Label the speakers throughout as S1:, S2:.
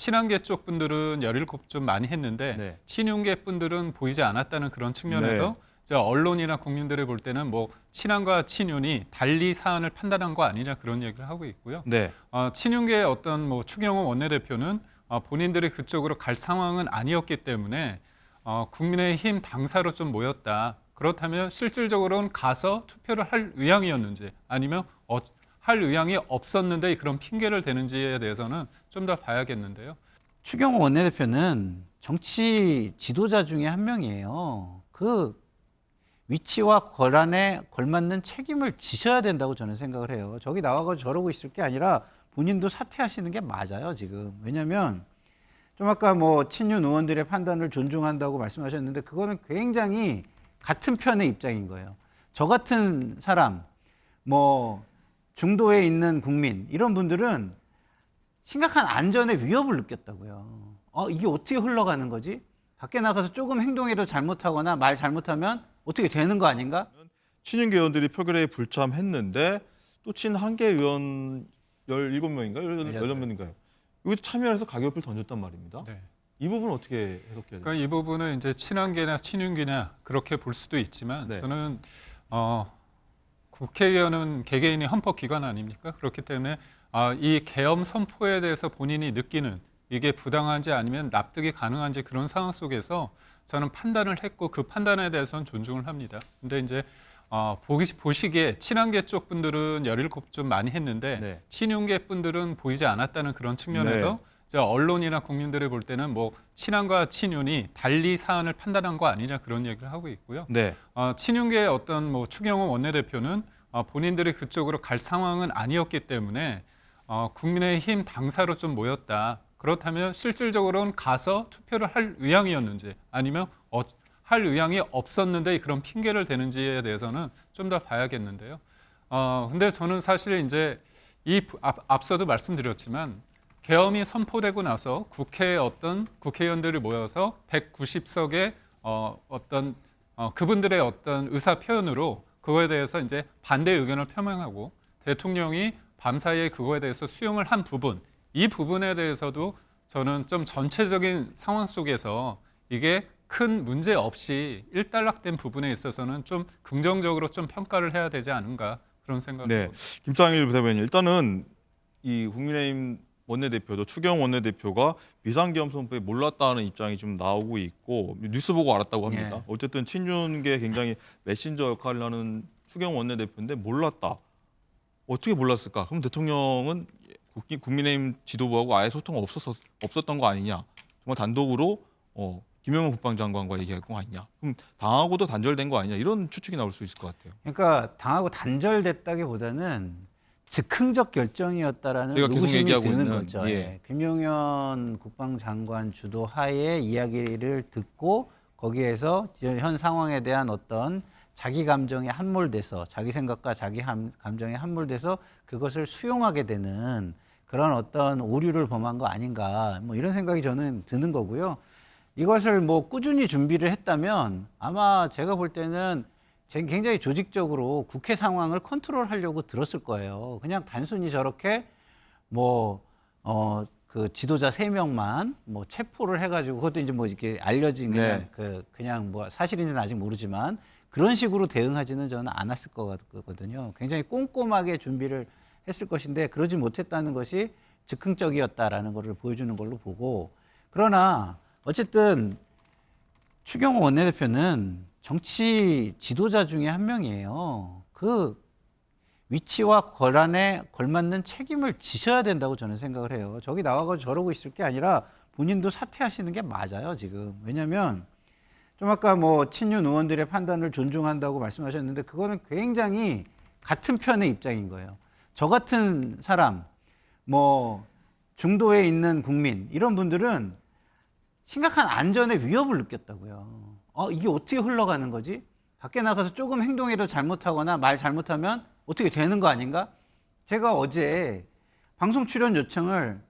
S1: 친한계 쪽 분들은 17 좀 많이 했는데
S2: 네.
S1: 친윤계 분들은 보이지 않았다는 그런 측면에서
S2: 네.
S1: 이제 언론이나 국민들이 볼 때는 뭐 친한과 친윤이 달리 사안을 판단한 거 아니냐 그런 얘기를 하고 있고요.
S2: 네.
S1: 친윤계의 어떤 뭐 추경호 원내대표는 본인들이 그쪽으로 갈 상황은 아니었기 때문에 국민의힘 당사로 좀 모였다. 그렇다면 실질적으로는 가서 투표를 할 의향이었는지 아니면 할 의향이 없었는데 그런 핑계를 대는지에 대해서는 좀 더 봐야겠는데요.
S3: 추경호 원내대표는 정치 지도자 중에 한 명이에요. 그 위치와 권한에 걸맞는 책임을 지셔야 된다고 저는 생각을 해요. 저기 나와서 저러고 있을 게 아니라 본인도 사퇴하시는 게 맞아요, 지금. 왜냐하면 좀 아까 뭐 친윤 의원들의 판단을 존중한다고 말씀하셨는데 그거는 굉장히 같은 편의 입장인 거예요. 저 같은 사람, 뭐 중도에 있는 국민 이런 분들은 심각한 안전의 위협을 느꼈다고요. 이게 어떻게 흘러가는 거지? 밖에 나가서 조금 행동이라도 잘못하거나 말 잘못하면 어떻게 되는 거 아닌가?
S2: 친윤계 의원들이 표결에 불참했는데 또 친한계 의원 17명인가요? 18명인가요? 여기도 참여해서 가결표를 던졌단 말입니다.
S1: 네.
S2: 이 부분은 어떻게 해석해야 돼요?
S1: 그러니까 이 부분은 이제 친한계나 친윤계냐 그렇게 볼 수도 있지만
S2: 네.
S1: 저는 국회의원은 개개인이 헌법기관 아닙니까? 그렇기 때문에 이 계엄 선포에 대해서 본인이 느끼는 이게 부당한지 아니면 납득이 가능한지 그런 상황 속에서 저는 판단을 했고 그 판단에 대해서는 존중을 합니다. 근데 이제 보시기에 친한계 쪽 분들은 17 좀 많이 했는데
S2: 네.
S1: 친윤계 분들은 보이지 않았다는 그런 측면에서
S2: 네.
S1: 이제 언론이나 국민들이 볼 때는 뭐 친한과 친윤이 달리 사안을 판단한 거 아니냐 그런 얘기를 하고 있고요.
S2: 네.
S1: 친윤계의 어떤 뭐 추경호 원내대표는 본인들이 그쪽으로 갈 상황은 아니었기 때문에 국민의힘 당사로 좀 모였다. 그렇다면 실질적으로는 가서 투표를 할 의향이었는지 아니면 할 의향이 없었는데 그런 핑계를 대는지에 대해서는 좀 더 봐야겠는데요. 근데 저는 사실 이제 앞서도 말씀드렸지만 계엄이 선포되고 나서 국회에 어떤 국회의원들이 모여서 190석의 그분들의 어떤 의사 표현으로 그거에 대해서 이제 반대 의견을 표명하고 대통령이 밤사이에 그거에 대해서 수용을 한 부분, 이 부분에 대해서도 저는 좀 전체적인 상황 속에서 이게 큰 문제 없이 일단락된 부분에 있어서는 좀 긍정적으로 좀 평가를 해야 되지 않은가 그런 생각을
S2: 네.
S1: 합니다.
S2: 김상일 부대변인, 일단은 이 국민의힘 원내대표도 추경 원내대표가 비상계엄 선포에 몰랐다는 입장이 좀 나오고 있고 뉴스 보고 알았다고 합니다.
S3: 예.
S2: 어쨌든 친윤계 굉장히 메신저 역할을 하는 추경 원내대표인데 몰랐다. 어떻게 몰랐을까? 그럼 대통령은 국민의힘 지도부하고 아예 소통 없었던 거 아니냐? 정말 단독으로 김영호 국방장관과 얘기할 거 아니냐? 그럼 당하고도 단절된 거 아니냐? 이런 추측이 나올 수 있을 것 같아요.
S3: 그러니까 당하고 단절됐다기보다는 즉흥적 결정이었다라는
S2: 저희가 계속
S3: 의구심이
S2: 얘기하고
S3: 드는
S2: 있는,
S3: 거죠.
S2: 예.
S3: 예. 김용현 국방장관 주도하에 이야기를 듣고 거기에서 현 상황에 대한 어떤 자기 감정에 함몰돼서 자기 생각과 자기 감정에 함몰돼서 그것을 수용하게 되는 그런 어떤 오류를 범한 거 아닌가 뭐 이런 생각이 저는 드는 거고요. 이것을 뭐 꾸준히 준비를 했다면 아마 제가 볼 때는 굉장히 조직적으로 국회 상황을 컨트롤하려고 들었을 거예요. 그냥 단순히 저렇게 그 지도자 3명만 뭐 체포를 해가지고 그것도 이제 뭐 이렇게 알려진 그냥 그냥 뭐 사실인지는 아직 모르지만 그런 식으로 대응하지는 저는 않았을 것 같거든요. 굉장히 꼼꼼하게 준비를 했을 것인데 그러지 못했다는 것이 즉흥적이었다라는 것을 보여주는 걸로 보고 그러나 어쨌든 추경호 원내대표는 정치 지도자 중에 한 명이에요. 그 위치와 권한에 걸맞는 책임을 지셔야 된다고 저는 생각을 해요. 저기 나와서 저러고 있을 게 아니라 본인도 사퇴하시는 게 맞아요, 지금. 왜냐하면 좀 아까 뭐 친윤 의원들의 판단을 존중한다고 말씀하셨는데 그거는 굉장히 같은 편의 입장인 거예요. 저 같은 사람, 뭐 중도에 있는 국민 이런 분들은 심각한 안전의 위협을 느꼈다고요. 이게 어떻게 흘러가는 거지? 밖에 나가서 조금 행동이라도 잘못하거나 말 잘못하면 어떻게 되는 거 아닌가? 제가 어제 방송 출연 요청을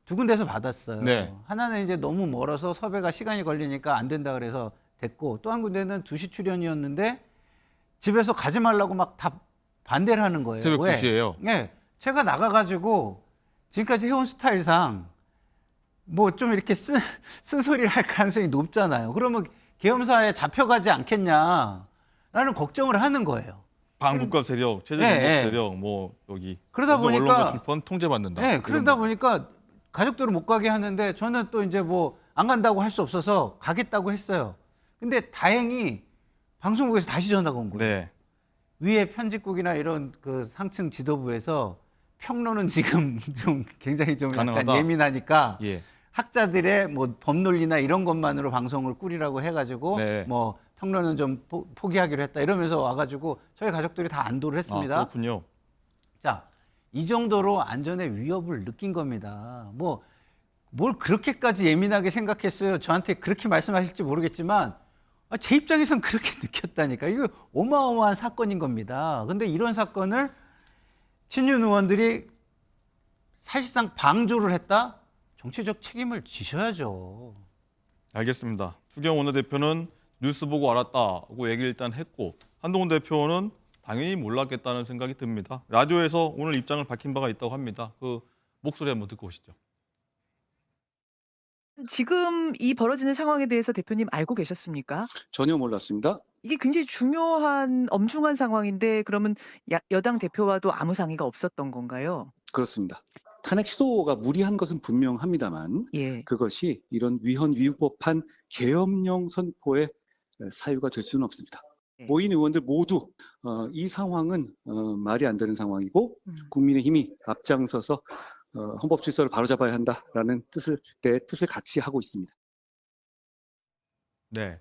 S3: 2군데서 받았어요.
S2: 네.
S3: 하나는 이제 너무 멀어서 섭외가 시간이 걸리니까 안 된다 그래서 됐고 또 한 군데는 2시 출연이었는데 집에서 가지 말라고 막 다 반대를 하는 거예요.
S2: 새벽
S3: 왜?
S2: 2시에요?
S3: 네. 제가 나가가지고 지금까지 해온 스타일상 뭐 좀 이렇게 쓴소리를 할 가능성이 높잖아요. 그러면 계엄사에 잡혀가지 않겠냐라는 걱정을 하는 거예요.
S2: 반국가 세력, 체제
S3: 예,
S2: 정복
S3: 예.
S2: 세력, 뭐 여기
S3: 그러다 보니까
S2: 언론과 출판 통제받는다.
S3: 네,
S2: 이런
S3: 그러다
S2: 거.
S3: 보니까 가족들을 못 가게 하는데 저는 또 이제 뭐 안 간다고 할 수 없어서 가겠다고 했어요. 근데 다행히 방송국에서 다시 전화가 온 거예요.
S2: 네.
S3: 위에 편집국이나 이런 그 상층 지도부에서 평론은 지금 좀 굉장히 좀 약간
S2: 가능하다.
S3: 예민하니까
S2: 예.
S3: 학자들의 뭐 법논리나 이런 것만으로 방송을 꾸리라고 해가지고
S2: 네.
S3: 뭐 평론은 좀 포기하기로 했다 이러면서 와가지고 저희 가족들이 다 안도를 했습니다.
S2: 아, 그렇군요.
S3: 자, 이 정도로 안전의 위협을 느낀 겁니다. 뭐 뭘 그렇게까지 예민하게 생각했어요. 저한테 그렇게 말씀하실지 모르겠지만 제 입장에선 그렇게 느꼈다니까. 이거 어마어마한 사건인 겁니다. 근데 이런 사건을 친윤 의원들이 사실상 방조를 했다? 정치적 책임을 지셔야죠.
S2: 알겠습니다. 추경 원내대표는 뉴스 보고 알았다고 얘기를 일단 했고 한동훈 대표는 당연히 몰랐겠다는 생각이 듭니다. 라디오에서 오늘 입장을 밝힌 바가 있다고 합니다. 그 목소리 한번 듣고 오시죠.
S4: 지금 이 벌어지는 상황에 대해서 대표님 알고 계셨습니까?
S5: 전혀 몰랐습니다.
S4: 이게 굉장히 중요한 엄중한 상황인데 그러면 여당 대표와도 아무 상의가 없었던 건가요?
S5: 그렇습니다. 탄핵 시도가 무리한 것은 분명합니다만
S4: 예.
S5: 그것이 이런 위헌위법한 계엄령 선포의 사유가 될 수는 없습니다.
S4: 네.
S5: 모인 의원들 모두 이 상황은 말이 안 되는 상황이고
S4: 음.
S5: 국민의힘이 앞장서서 헌법 질서를 바로잡아야 한다라는 뜻을 같이 하고 있습니다.
S2: 네.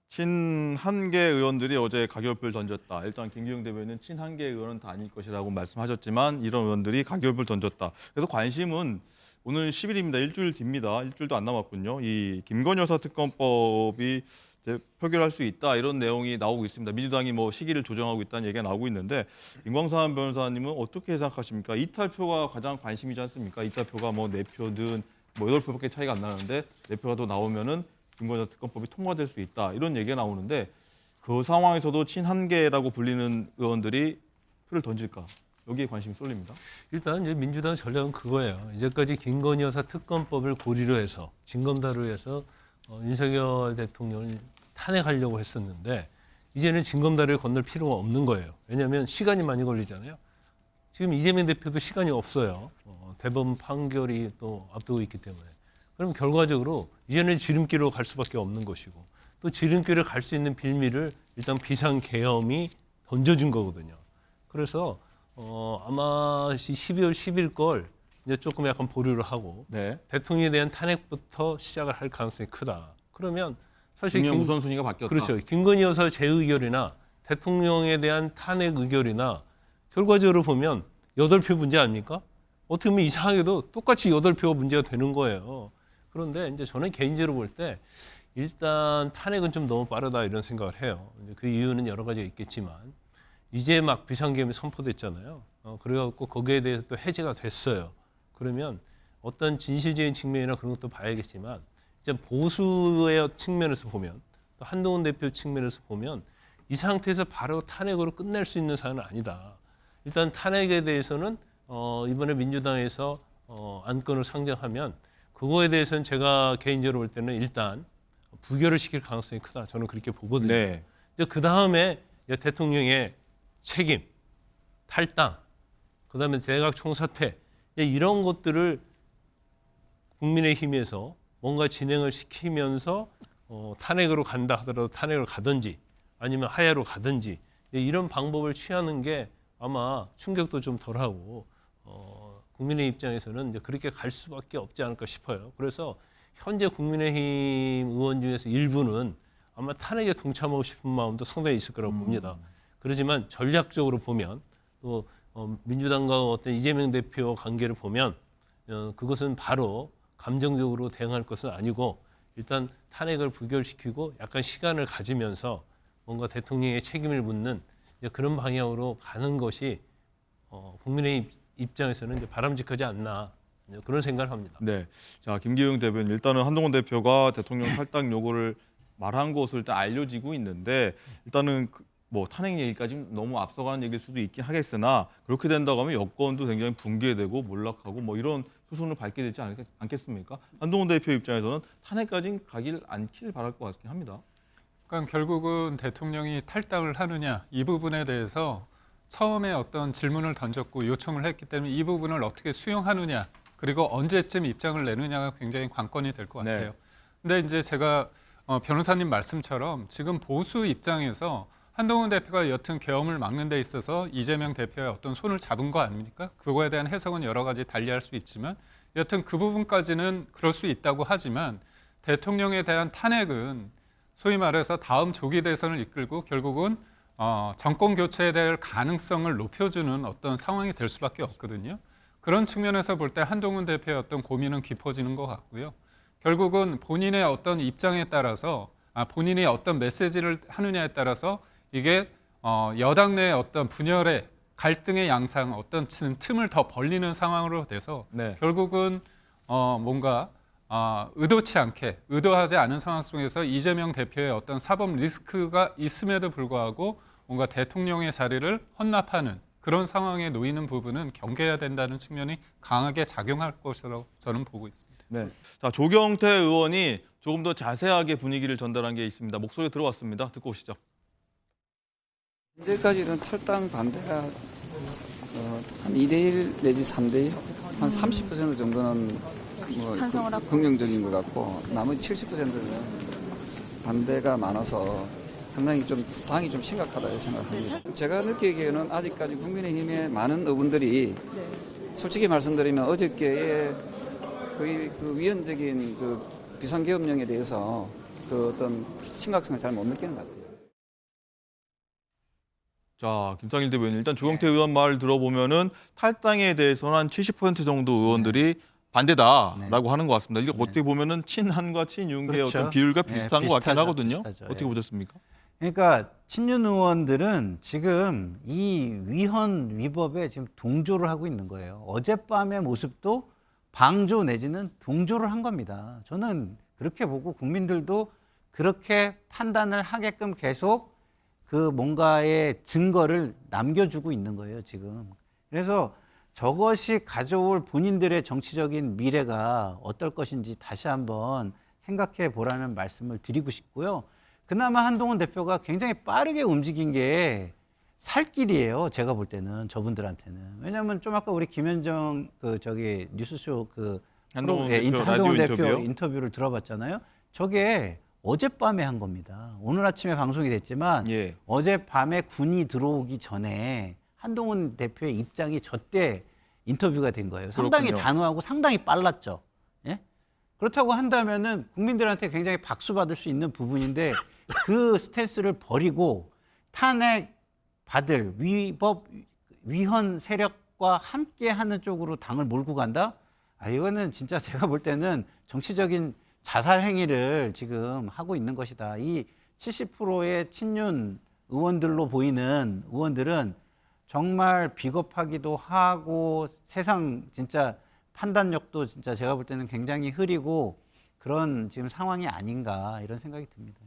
S2: 친한계 의원들이 어제 가결표를 던졌다. 일단 김기용 대변인은 친한계 의원은 다 아닐 것이라고 말씀하셨지만 이런 의원들이 가결표를 던졌다. 그래서 관심은 오늘 10일입니다. 일주일 뒤입니다. 일주일도 안 남았군요. 이 김건희 여사 특검법이 이제 표결할 수 있다 이런 내용이 나오고 있습니다. 민주당이 뭐 시기를 조정하고 있다는 얘기가 나오고 있는데 임광산 변호사님은 어떻게 생각하십니까? 이탈표가 가장 관심이지 않습니까? 이탈표가 뭐 4표든 뭐 8표밖에 차이가 안 나는데 4표가 더 나오면은 김건희 여사 특검법이 통과될 수 있다 이런 얘기가 나오는데 그 상황에서도 친한계라고 불리는 의원들이 표를 던질까? 여기에 관심이 쏠립니다.
S6: 일단 이제 민주당 전략은 그거예요. 이제까지 김건희 여사 특검법을 고리로 해서 진검다리로 해서 윤석열 대통령을 탄핵하려고 했었는데 이제는 진검다리를 건널 필요가 없는 거예요. 왜냐하면 시간이 많이 걸리잖아요. 지금 이재명 대표도 시간이 없어요. 대법원 판결이 또 앞두고 있기 때문에. 그럼 결과적으로 이제는 지름길로 갈 수밖에 없는 것이고 또 지름길을 갈 수 있는 빌미를 일단 비상계엄이 던져준 거거든요. 그래서 아마 12월 10일 걸 이제 조금 약간 보류를 하고
S2: 네.
S6: 대통령에 대한 탄핵부터 시작을 할 가능성이 크다. 그러면 사실
S2: 중요한 우선순위가 바뀌었다.
S6: 그렇죠. 김건희 여사 재의결이나 대통령에 대한 탄핵 의결이나 결과적으로 보면 8표 문제 아닙니까? 어떻게 보면 이상하게도 똑같이 8표가 문제가 되는 거예요. 그런데 이제 저는 개인적으로 볼 때 일단 탄핵은 좀 너무 빠르다 이런 생각을 해요. 그 이유는 여러 가지가 있겠지만 이제 막 비상계엄이 선포됐잖아요. 그래갖고 거기에 대해서 또 해제가 됐어요. 그러면 어떤 진실적인 측면이나 그런 것도 봐야겠지만 이제 보수의 측면에서 보면 또 한동훈 대표 측면에서 보면 이 상태에서 바로 탄핵으로 끝낼 수 있는 사안은 아니다. 일단 탄핵에 대해서는 이번에 민주당에서 안건을 상정하면 그거에 대해서는 제가 개인적으로 볼 때는 일단 부결을 시킬 가능성이 크다. 저는 그렇게 보거든요.
S2: 네.
S6: 그 다음에 대통령의 책임, 탈당, 그다음에 대각 총사퇴 이런 것들을 국민의힘에서 뭔가 진행을 시키면서 탄핵으로 간다 하더라도 탄핵을 가든지 아니면 하야로 가든지 이런 방법을 취하는 게 아마 충격도 좀 덜하고 국민의 입장에서는 이제 그렇게 갈 수밖에 없지 않을까 싶어요. 그래서 현재 국민의힘 의원 중에서 일부는 아마 탄핵에 동참하고 싶은 마음도 상당히 있을 거라고 봅니다. 그렇지만 전략적으로 보면 또 민주당과 어떤 이재명 대표 관계를 보면 그것은 바로 감정적으로 대응할 것은 아니고 일단 탄핵을 부결시키고 약간 시간을 가지면서 뭔가 대통령의 책임을 묻는 그런 방향으로 가는 것이 국민의 입장에서는 이제 바람직하지 않나 그런 생각을 합니다.
S2: 네. 자, 김기용 대변인 일단은 한동훈 대표가 대통령 탈당 요구를 말한 것을 일단 알려지고 있는데 일단은 뭐 탄핵 얘기까지 너무 앞서가는 얘기일 수도 있긴 하겠으나 그렇게 된다고 하면 여권도 굉장히 붕괴되고 몰락하고 뭐 이런 수순을 밟게 되지 않겠습니까? 한동훈 대표 입장에서는 탄핵까지는 가길 않길 바랄 것 같긴 합니다.
S1: 그러니까 결국은 대통령이 탈당을 하느냐 이 부분에 대해서 처음에 어떤 질문을 던졌고 요청을 했기 때문에 이 부분을 어떻게 수용하느냐 그리고 언제쯤 입장을 내느냐가 굉장히 관건이 될 것 같아요.
S2: 네.
S1: 근데 이제 제가 변호사님 말씀처럼 지금 보수 입장에서 한동훈 대표가 여튼 계엄을 막는 데 있어서 이재명 대표의 어떤 손을 잡은 거 아닙니까? 그거에 대한 해석은 여러 가지 달리할 수 있지만 여튼 그 부분까지는 그럴 수 있다고 하지만 대통령에 대한 탄핵은 소위 말해서 다음 조기 대선을 이끌고 결국은 정권 교체에 대할 가능성을 높여주는 어떤 상황이 될 수밖에 없거든요. 그런 측면에서 볼 때 한동훈 대표의 어떤 고민은 깊어지는 것 같고요. 결국은 본인의 어떤 입장에 따라서 본인이 어떤 메시지를 하느냐에 따라서 이게 여당 내의 어떤 분열의 갈등의 양상 어떤 틈을 더 벌리는 상황으로 돼서
S2: 네.
S1: 결국은 뭔가 의도치 않게 의도하지 않은 상황 속에서 이재명 대표의 어떤 사법 리스크가 있음에도 불구하고 뭔가 대통령의 자리를 헌납하는 그런 상황에 놓이는 부분은 경계해야 된다는 측면이 강하게 작용할 것으로 저는 보고 있습니다.
S2: 네. 자, 조경태 의원이 조금 더 자세하게 분위기를 전달한 게 있습니다. 목소리 들어왔습니다. 듣고 오시죠.
S7: 현재까지는 탈당 반대가 한 2대1 내지 3대1, 한 30% 정도는 뭐 긍정적인 것 같고 나머지 70%는 반대가 많아서 상당히 좀 당이 좀 심각하다 생각합니다. 제가 느끼기에는 아직까지 국민의힘의 많은 의원들이 솔직히 말씀드리면 어저께의 그 위헌적인 그 비상계엄령에 대해서 그 어떤 심각성을 잘 못 느끼는 것 같아요.
S2: 자, 김상일 대변인 일단 조경태 의원 말 들어보면은 탈당에 대해서는 한 70% 정도 의원들이 반대다라고 하는 것 같습니다. 이게 어떻게 보면은 친한과 친윤의
S3: 그렇죠.
S2: 어떤 비율과
S3: 네,
S2: 비슷한 것 같긴
S3: 비슷하죠.
S2: 하거든요.
S3: 비슷하죠.
S2: 어떻게
S3: 예.
S2: 보셨습니까?
S3: 그러니까 친윤 의원들은 지금 이 위헌 위법에 지금 동조를 하고 있는 거예요. 어젯밤의 모습도 방조 내지는 동조를 한 겁니다. 저는 그렇게 보고 국민들도 그렇게 판단을 하게끔 계속 그 뭔가의 증거를 남겨주고 있는 거예요, 지금. 그래서 저것이 가져올 본인들의 정치적인 미래가 어떨 것인지 다시 한번 생각해 보라는 말씀을 드리고 싶고요. 그나마 한동훈 대표가 굉장히 빠르게 움직인 게 살 길이에요. 제가 볼 때는 저분들한테는. 왜냐하면 좀 아까 우리 김현정 뉴스쇼
S2: 한동훈
S3: 프로-
S2: 대표
S3: 한동훈
S2: 라디오
S3: 대표
S2: 인터뷰요?
S3: 인터뷰를 들어봤잖아요. 저게 어젯밤에 한 겁니다. 오늘 아침에 방송이 됐지만
S2: 예.
S3: 어젯밤에 군이 들어오기 전에 한동훈 대표의 입장이 저때 인터뷰가 된 거예요. 상당히
S2: 그렇군요.
S3: 단호하고 상당히 빨랐죠. 예? 그렇다고 한다면은 국민들한테 굉장히 박수 받을 수 있는 부분인데 그 스탠스를 버리고 탄핵 받을 위헌 세력과 함께하는 쪽으로 당을 몰고 간다? 이거는 진짜 제가 볼 때는 정치적인 자살 행위를 지금 하고 있는 것이다. 이 70%의 친윤 의원들로 보이는 의원들은 정말 비겁하기도 하고 세상 진짜 판단력도 진짜 제가 볼 때는 굉장히 흐리고 그런 지금 상황이 아닌가 이런 생각이 듭니다.